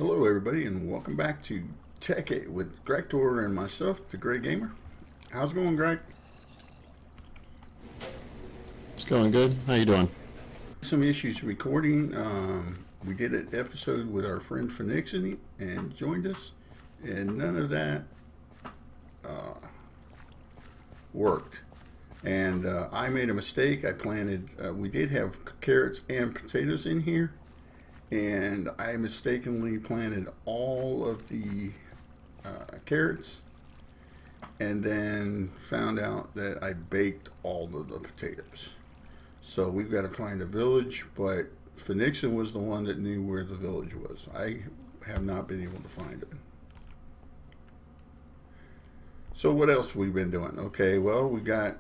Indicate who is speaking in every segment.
Speaker 1: Hello everybody and welcome back to Tekkit with Grak I and myself, the Gray Gamer. How's it going, Grak?
Speaker 2: It's going good. How you doing?
Speaker 1: Some issues recording. We did an episode with our friend Phoenix and joined us, and none of that worked. And I made a mistake. I planted, we did have carrots and potatoes in here, and I mistakenly planted all of the carrots and then found out that I baked all of the potatoes. So we've got to find a village, but Phoenix was the one that knew where the village was. I have not been able to find it. So what else have we been doing? Okay, well, we got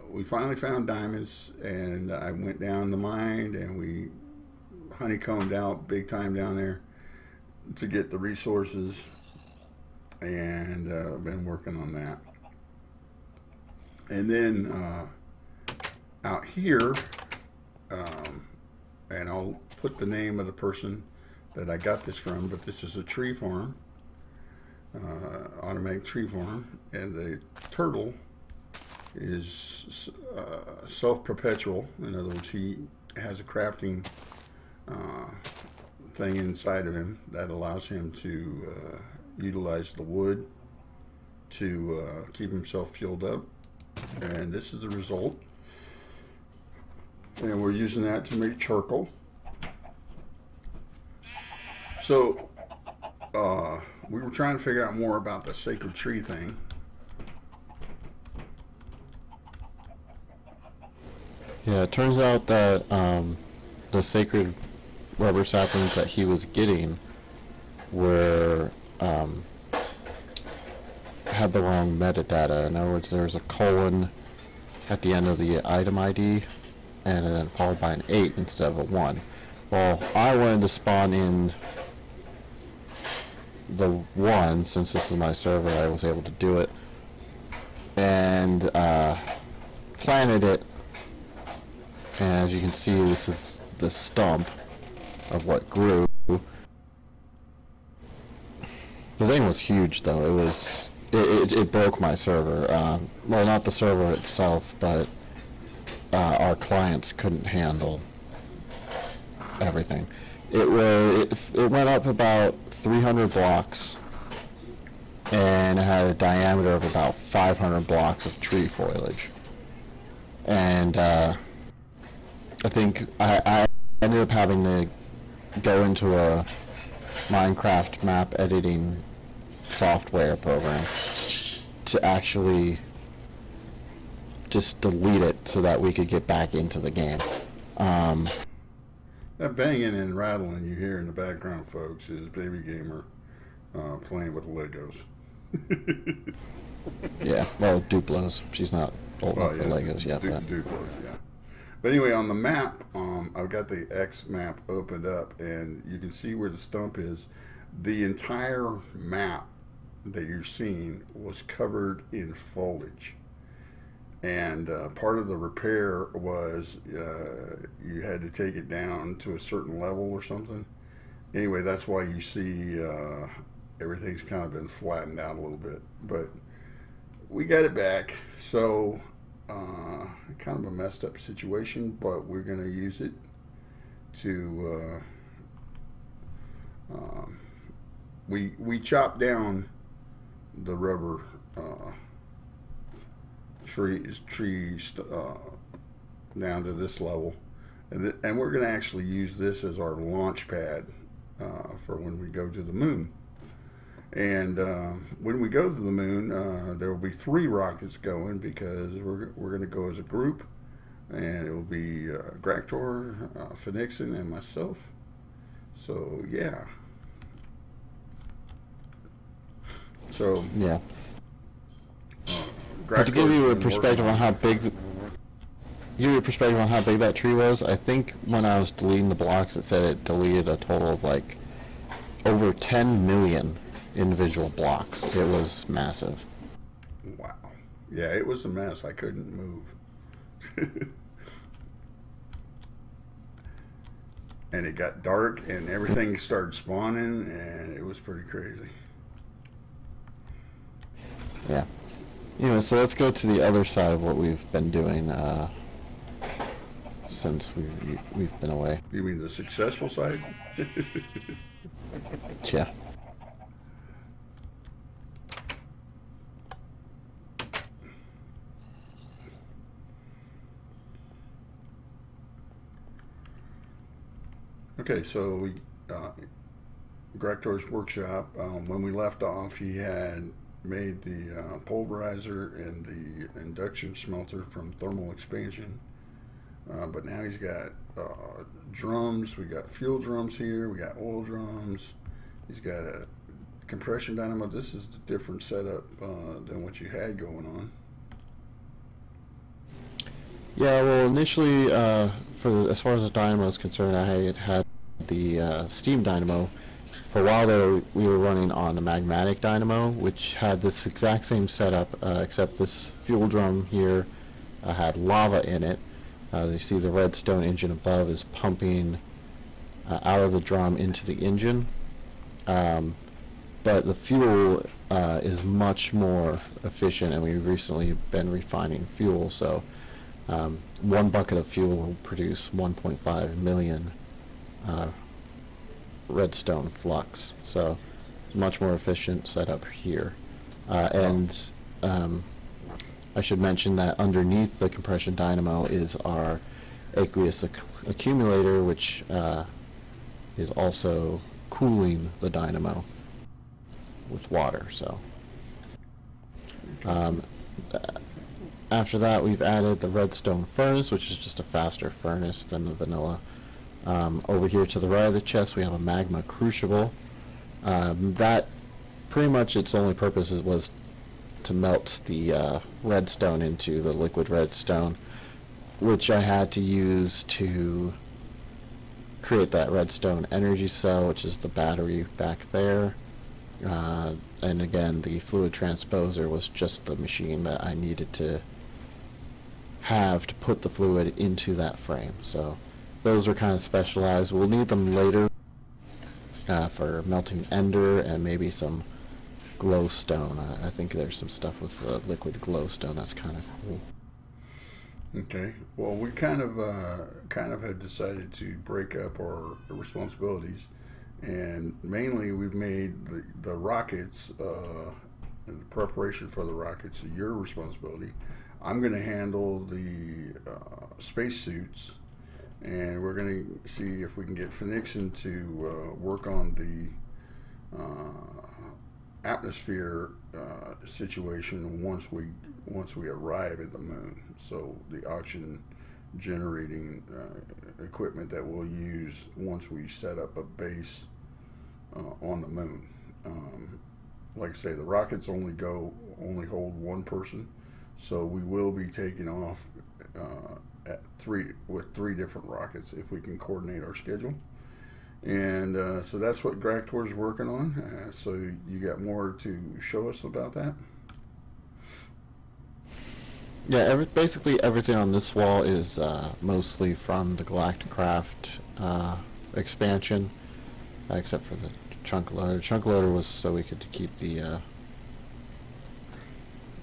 Speaker 1: we finally found diamonds, and I went down the mine and we honeycombed out big time down there to get the resources, and been working on that. And then out here, and I'll put the name of the person that I got this from, but this is a tree farm, automatic tree farm, and the turtle is self-perpetual. In other words, he has a crafting thing inside of him that allows him to utilize the wood to keep himself fueled up, and this is the result. And we're using that to make charcoal. So we were trying to figure out more about the sacred tree thing.
Speaker 2: Yeah, it turns out that the sacred rubber saplings that he was getting were had the wrong metadata. In other words, there was a colon at the end of the item ID, and then followed by an 8 instead of a 1. Well, I wanted to spawn in the 1, since this is my server. I was able to do it, and planted it. And as you can see, this is the stump of what grew. The thing was huge, though. It was it broke my server. Well, not the server itself, but our clients couldn't handle everything. It went up about 300 blocks, and it had a diameter of about 500 blocks of tree foliage. And I think I ended up having to go into a MineCraft map editing software program to actually just delete it so that we could get back into the game.
Speaker 1: That banging and rattling you hear in the background, folks, is Baby Gamer playing with Legos.
Speaker 2: Yeah, well, Duplo's. She's not old enough for Legos yet.
Speaker 1: Duplo's, yeah. But anyway, on the map, I've got the X map opened up, and you can see where the stump is. The entire map that you're seeing was covered in foliage. And part of the repair was you had to take it down to a certain level or something. Anyway, that's why you see everything's kind of been flattened out a little bit. But we got it back. So kind of a messed up situation, but we're going to use it to we chopped down the rubber trees down to this level, and we're going to actually use this as our launch pad for when we go to the moon. And when we go to the moon, there will be 3 rockets going, because we're going to go as a group, and it will be Grak I, Phoenix, and myself. So yeah. So
Speaker 2: yeah. But to give you a perspective on how big, that tree was, I think when I was deleting the blocks, it said it deleted a total of like over 10 million individual blocks. It was massive.
Speaker 1: Wow. Yeah, it was a mess. I couldn't move. and it got dark and everything started spawning, and it was pretty crazy.
Speaker 2: Yeah. Anyway, so let's go to the other side of what we've been doing since we've been away.
Speaker 1: You mean the successful side?
Speaker 2: Yeah.
Speaker 1: Okay, so we Graktor's workshop. When we left off, he had made the pulverizer and the induction smelter from thermal expansion. But now he's got drums. We got fuel drums here. We got oil drums. He's got a compression dynamo. This is the different setup than what you had going on.
Speaker 2: Yeah, well, initially, as far as the dynamo is concerned, I had the steam dynamo. For a while there, we were running on a magmatic dynamo, which had this exact same setup, except this fuel drum here had lava in it. You see the redstone engine above is pumping out of the drum into the engine. But the fuel is much more efficient, and we've recently been refining fuel, so one bucket of fuel will produce 1.5 million redstone flux, so much more efficient setup here. And I should mention that underneath the compression dynamo is our aqueous accumulator, which is also cooling the dynamo with water. So after that, we've added the redstone furnace, which is just a faster furnace than the vanilla. Over here to the right of the chest, we have a magma crucible. That pretty much its only purpose was to melt the redstone into the liquid redstone, which I had to use to create that redstone energy cell, which is the battery back there. And again, the fluid transposer was just the machine that I needed to have to put the fluid into that frame. So those are kind of specialized. We'll need them later for melting ender and maybe some glowstone. I think there's some stuff with the liquid glowstone that's kind of cool.
Speaker 1: Okay. Well, we kind of had decided to break up our responsibilities, and mainly we've made the rockets and the preparation for the rockets your responsibility. I'm going to handle the spacesuits, and we're going to see if we can get Phoenixon to work on the atmosphere situation once we arrive at the moon. So the oxygen generating equipment that we'll use once we set up a base on the moon. Like I say, the rockets only hold one person, so we will be taking off with three different rockets if we can coordinate our schedule. And so that's what Graktor's working on. So you got more to show us about that?
Speaker 2: Yeah, basically everything on this wall is mostly from the Galacticraft expansion, except for the chunk loader. Chunk loader was so we could keep the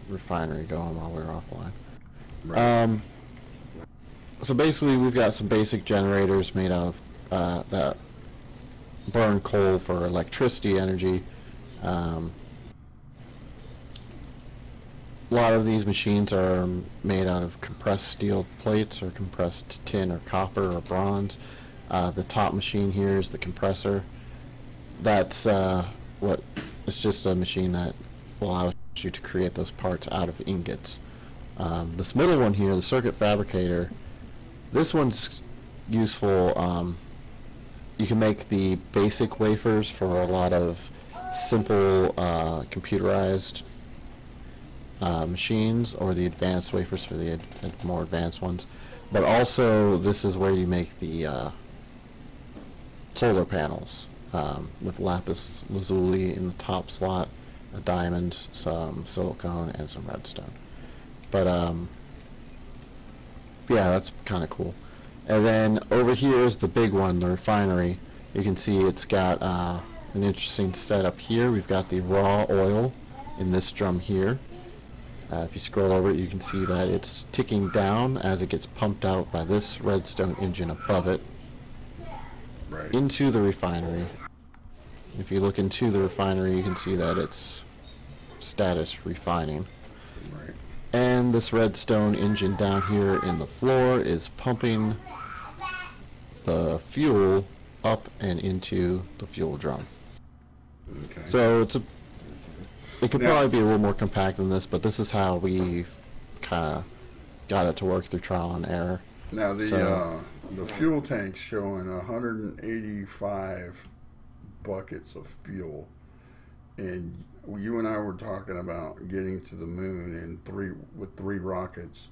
Speaker 2: refinery going while we were offline. Right. So basically we've got some basic generators made out of that burn coal for electricity energy. A lot of these machines are made out of compressed steel plates or compressed tin or copper or bronze. The top machine here is the compressor. That's it's just a machine that allows you to create those parts out of ingots. This middle one here, the circuit fabricator, this one's useful. You can make the basic wafers for a lot of simple computerized machines, or the advanced wafers for the more advanced ones. But also, this is where you make the solar panels with lapis lazuli in the top slot, a diamond, some silicone, and some redstone. But yeah, that's kind of cool. And then over here is the big one, the refinery. You can see it's got an interesting setup here. We've got the raw oil in this drum here. If you scroll over it, you can see that it's ticking down as it gets pumped out by this redstone engine above it into the refinery. If you look into the refinery, you can see that it's status refining. And this redstone engine down here in the floor is pumping the fuel up and into the fuel drum.
Speaker 1: Okay.
Speaker 2: So it could probably be a little more compact than this, but this is how we kind of got it to work through trial and error.
Speaker 1: Now the fuel tank's showing 185 buckets of fuel, and you and I were talking about getting to the moon with three rockets.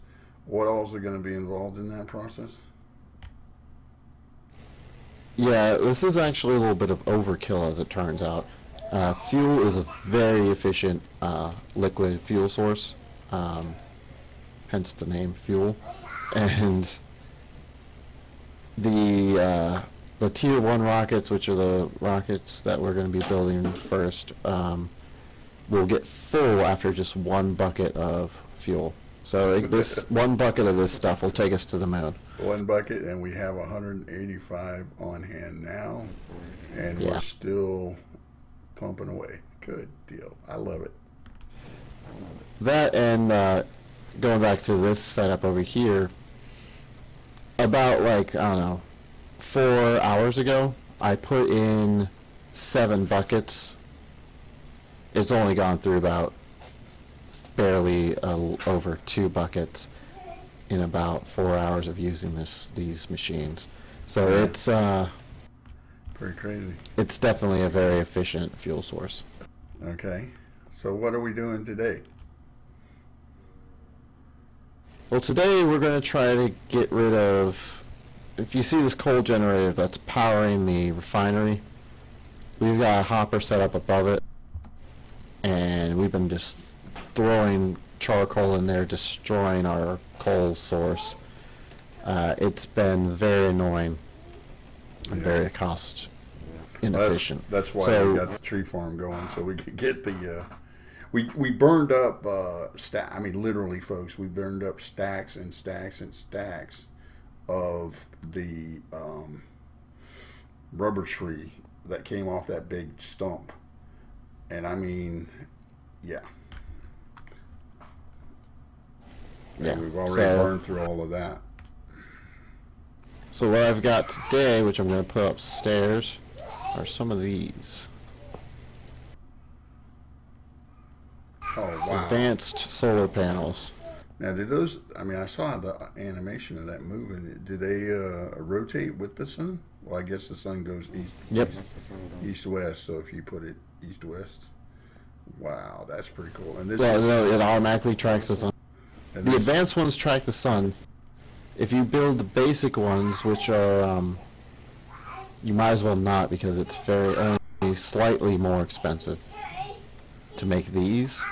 Speaker 1: What else are going to be involved in that process?
Speaker 2: Yeah, this is actually a little bit of overkill, as it turns out. Fuel is a very efficient liquid fuel source, hence the name fuel. And the tier 1 rockets, which are the rockets that we're going to be building first, will get full after just one bucket of fuel. So this one bucket of this stuff will take us to the moon.
Speaker 1: One bucket, and we have 185 on hand now, and we're still pumping away. Good deal. I love it.
Speaker 2: That, and going back to this setup over here, about, like, I don't know, 4 hours ago, I put in 7 buckets. It's only gone through about barely over 2 buckets in about 4 hours of using these machines. So it's
Speaker 1: pretty crazy.
Speaker 2: It's definitely a very efficient fuel source.
Speaker 1: Okay, so what are we doing today?
Speaker 2: Well, today we're going to try to get rid of, if you see this coal generator that's powering the refinery, we've got a hopper set up above it, and we've been just throwing charcoal in there, destroying our coal source. It's been very annoying and very cost inefficient.
Speaker 1: That's why we got the tree farm going, so we could get the we burned up I mean, literally, folks, we burned up stacks and stacks and stacks of the rubber tree that came off that big stump. And I mean, yeah, we've already burned through all of that.
Speaker 2: So what I've got today, which I'm going to put upstairs, are some of these.
Speaker 1: Oh, wow.
Speaker 2: Advanced solar panels.
Speaker 1: Now, did those, I mean, I saw the animation of that moving. Do they rotate with the sun? Well, I guess the sun goes east-west, so if you put it east-west. Wow, that's pretty cool. And this
Speaker 2: no, it automatically tracks the sun. The advanced ones track the sun. If you build the basic ones, which are, you might as well not, because it's only slightly more expensive to make these.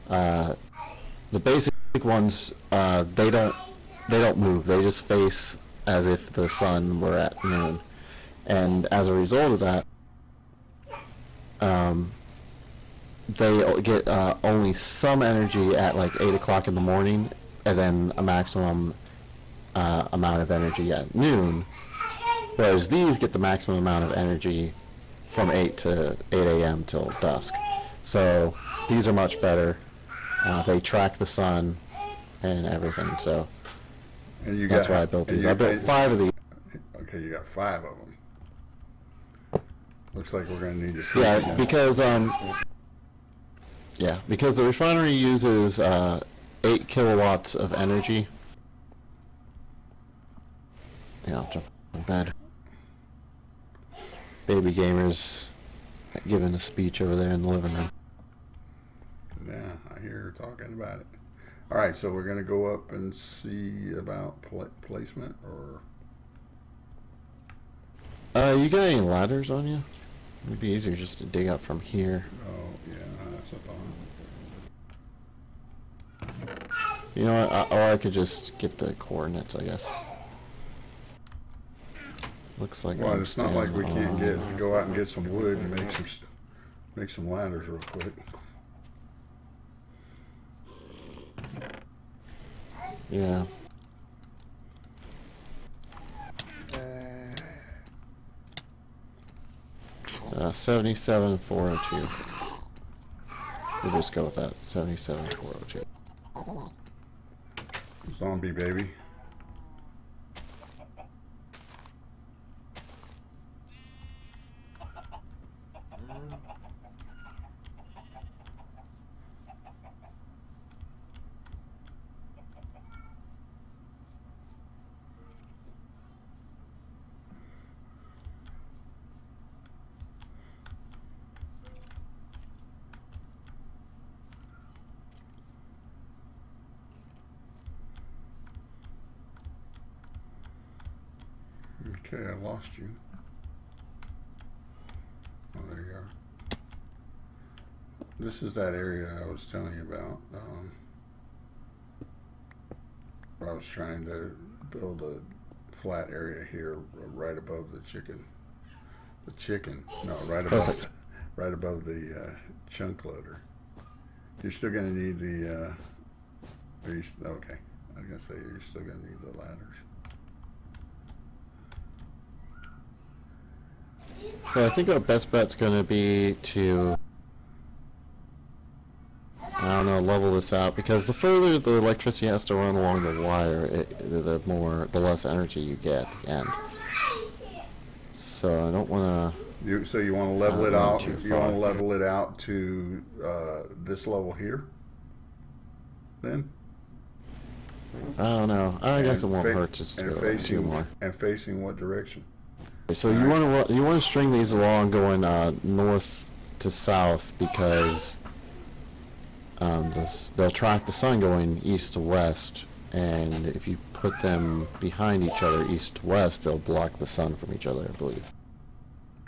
Speaker 2: The basic ones, they don't move. They just face as if the sun were at noon. And as a result of that, they get only some energy at like 8 o'clock in the morning, and then a maximum amount of energy at noon, whereas these get the maximum amount of energy from 8 to 8 a.m. till dusk. So these are much better. They track the sun and everything. So that's why I built these. I built 5 of these.
Speaker 1: Okay, you got 5 of them. Looks like we're going to need to see.
Speaker 2: Yeah, because the refinery uses 8 kilowatts of energy. Yeah, I'll jump in bed. Baby gamers giving a speech over there in the living room.
Speaker 1: Yeah, I hear her talking about it. All right, so we're going to go up and see about placement, or...
Speaker 2: You got any ladders on you? It'd be easier just to dig up from here.
Speaker 1: Oh, yeah, that's a thought.
Speaker 2: You know what, or I could just get the coordinates, I guess. Looks like
Speaker 1: Well,
Speaker 2: I'm
Speaker 1: it's not like we can't
Speaker 2: standing
Speaker 1: go out and get some wood and make some ladders real quick.
Speaker 2: Yeah. 77,402. We'll just go with that. 77,402.
Speaker 1: Zombie baby. Okay, I lost you. Oh, there you are. This is that area I was telling you about. I was trying to build a flat area here right above the chicken. No, right above, right above the chunk loader. You're still going to need the. Okay, I was going to say you're still going to need the ladders.
Speaker 2: So I think our best bet's going to be to, I don't know, level this out, because the further the electricity has to run along the wire, the less energy you get at the end. So I don't want to.
Speaker 1: So you want to level it out? You want to level
Speaker 2: here.
Speaker 1: it out to this level here? Then?
Speaker 2: I don't know. I guess it won't hurt just to go two more.
Speaker 1: And facing what direction?
Speaker 2: So you want to string these along going north to south, because they'll track the sun going east to west, and if you put them behind each other east to west, they'll block the sun from each other, I believe.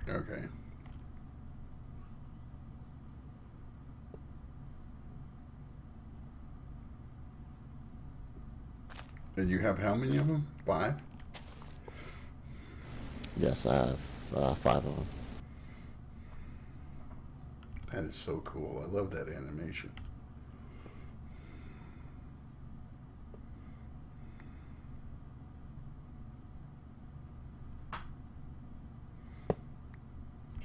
Speaker 1: Okay. And you have how many of them? 5?
Speaker 2: Yes, I have 5 of them.
Speaker 1: That is so cool. I love that animation.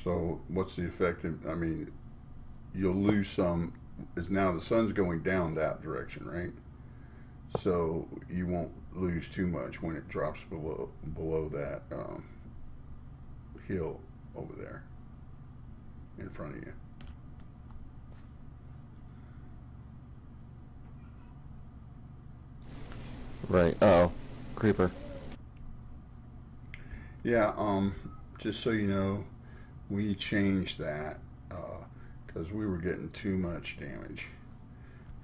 Speaker 1: So what's the effect? I mean, you'll lose some. Is now the sun's going down that direction, right? So you won't lose too much when it drops below that hill over there in front of you.
Speaker 2: Right. Uh-oh. Creeper.
Speaker 1: Yeah, just so you know, we changed that because we were getting too much damage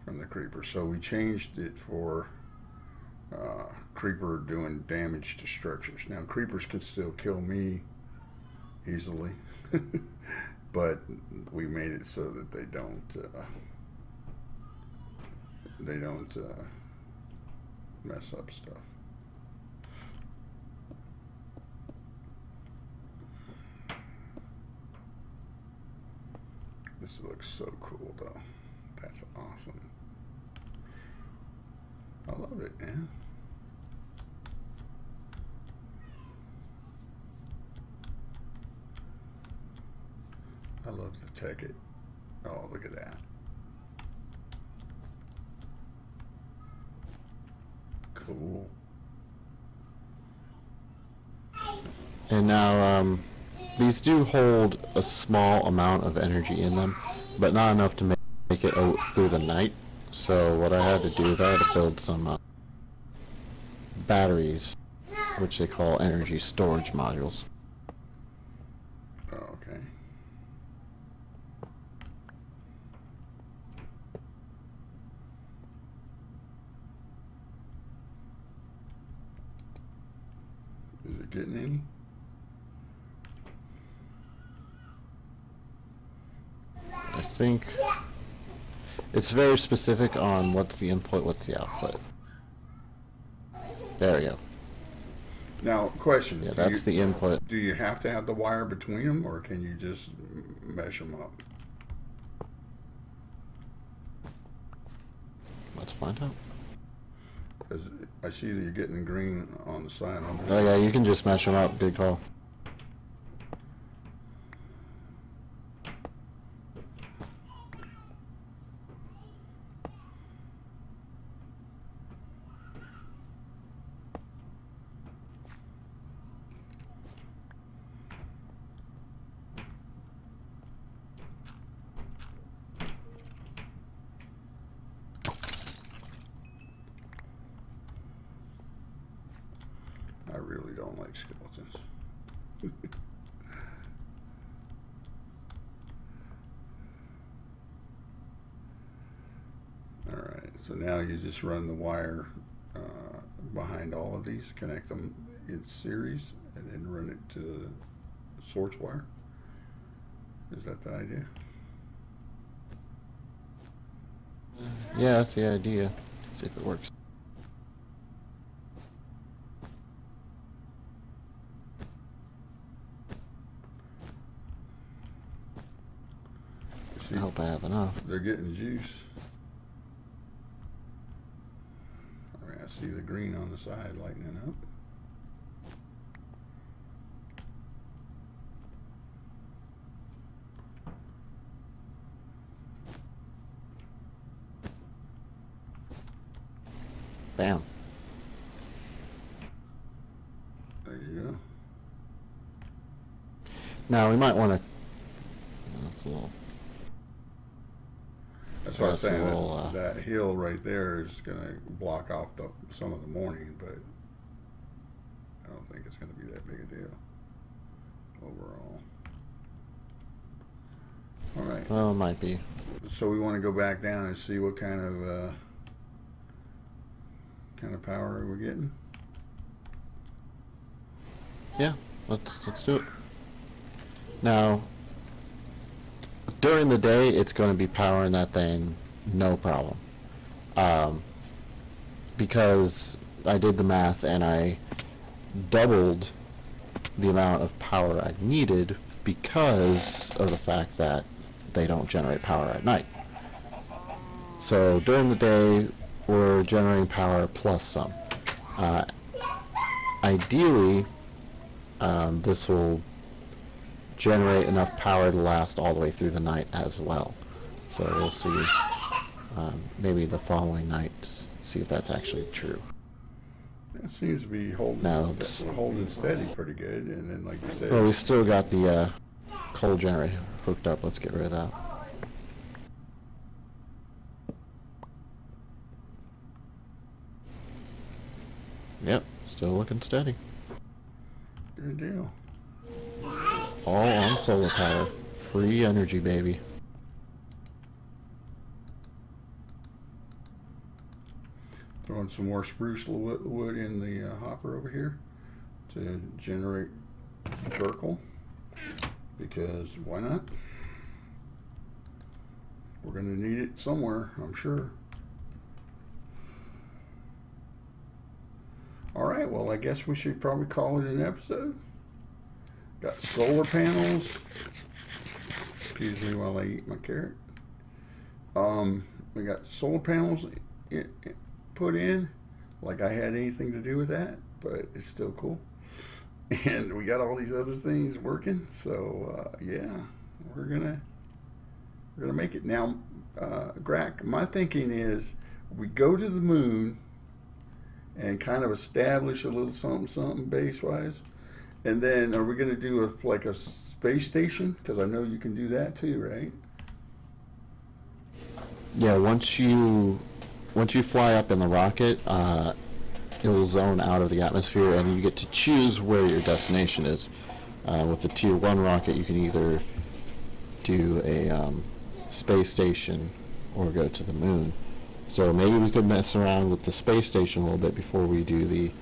Speaker 1: from the creeper. So we changed it for creeper doing damage to structures. Now creepers can still kill me easily, but we made it so that they don't mess up stuff. This looks so cool though. That's awesome. I love it, man. I love the Tekkit. Oh, look at that. Cool.
Speaker 2: And now, these do hold a small amount of energy in them, but not enough to make it out through the night. So what I had to do is I had to build some batteries, which they call energy storage modules.
Speaker 1: Oh, okay. Is it getting any?
Speaker 2: I think it's very specific on what's the input, what's the output. There we go.
Speaker 1: Now, question.
Speaker 2: Yeah, that's the input.
Speaker 1: Do you have to have the wire between them, or can you just mesh them up?
Speaker 2: Let's find out.
Speaker 1: Because I see that you're getting green on the side.
Speaker 2: Oh yeah, you can just mesh them up. Good call.
Speaker 1: I really don't like skeletons. Alright, so now you just run the wire behind all of these, connect them in series, and then run it to the source wire. Is that the idea?
Speaker 2: Yeah, that's the idea. See if it works.
Speaker 1: See,
Speaker 2: I hope I have enough.
Speaker 1: they're getting juice. Alright, I see the green on the side lightening up.
Speaker 2: Bam.
Speaker 1: There you go.
Speaker 2: Now we might want to. That's a little.
Speaker 1: That's what I was
Speaker 2: That's a
Speaker 1: saying.
Speaker 2: little,
Speaker 1: That hill right there is going to block off some of the morning, but I don't think it's going to be that big a deal overall. All right.
Speaker 2: Well, it might be.
Speaker 1: So we want to go back down and see what kind of power we're getting.
Speaker 2: Yeah, let's do it. Now, during the day, it's going to be powering that thing, no problem. Because I did the math and I doubled the amount of power I needed because of the fact that they don't generate power at night. So during the day, we're generating power plus some. Ideally, this will generate enough power to last all the way through the night as well. So we'll see maybe the following night, see if that's actually true.
Speaker 1: It seems to be holding steady pretty good, and then like you said,
Speaker 2: well, we still got the coal generator hooked up. Let's get rid of that. Yep, still looking steady.
Speaker 1: good deal.
Speaker 2: All on solar power. Free energy, baby.
Speaker 1: Throwing some more spruce wood in the hopper over here to generate charcoal, because why not? We're going to need it somewhere, I'm sure. Alright, well, I guess we should probably call it an episode. Got solar panels. Excuse me while I eat my carrot. We got solar panels put in, like I had anything to do with that, but it's still cool. And we got all these other things working, so yeah, we're gonna make it. Now, Grak, my thinking is we go to the moon and kind of establish a little something base wise, and then are we gonna do like a space station? Because I know you can do that too, right?
Speaker 2: Yeah, once you fly up in the rocket, it will zone out of the atmosphere, and you get to choose where your destination is. With the Tier 1 rocket, you can either do a space station or go to the moon. So maybe we could mess around with the space station a little bit before we do the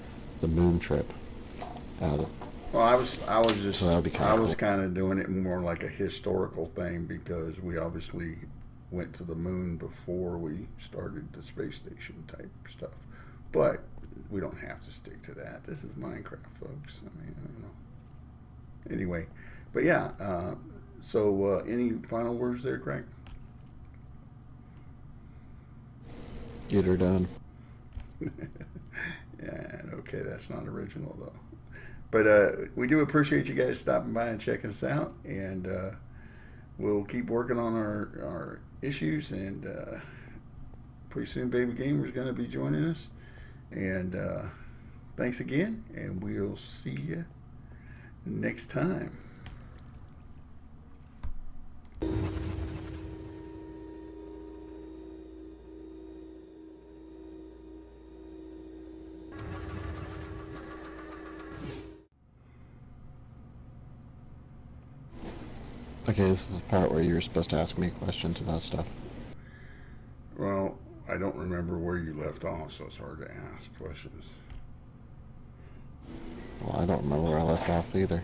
Speaker 2: moon trip.
Speaker 1: Well, I was
Speaker 2: cool.
Speaker 1: kind of doing it more like a historical thing, because we obviously went to the moon before we started the space station type stuff. But we don't have to stick to that. This is Minecraft, folks. I mean, I don't know. Anyway, but yeah. So any final words there, Greg?
Speaker 2: Get her done.
Speaker 1: Yeah, okay, that's not original though. But we do appreciate you guys stopping by and checking us out, and we'll keep working on our issues, and pretty soon Baby Gamer is going to be joining us. And thanks again, and we'll see you next time.
Speaker 2: Okay, this is the part where you were supposed to ask me questions about stuff.
Speaker 1: Well, I don't remember where you left off, so it's hard to ask questions.
Speaker 2: Well, I don't remember where I left off either.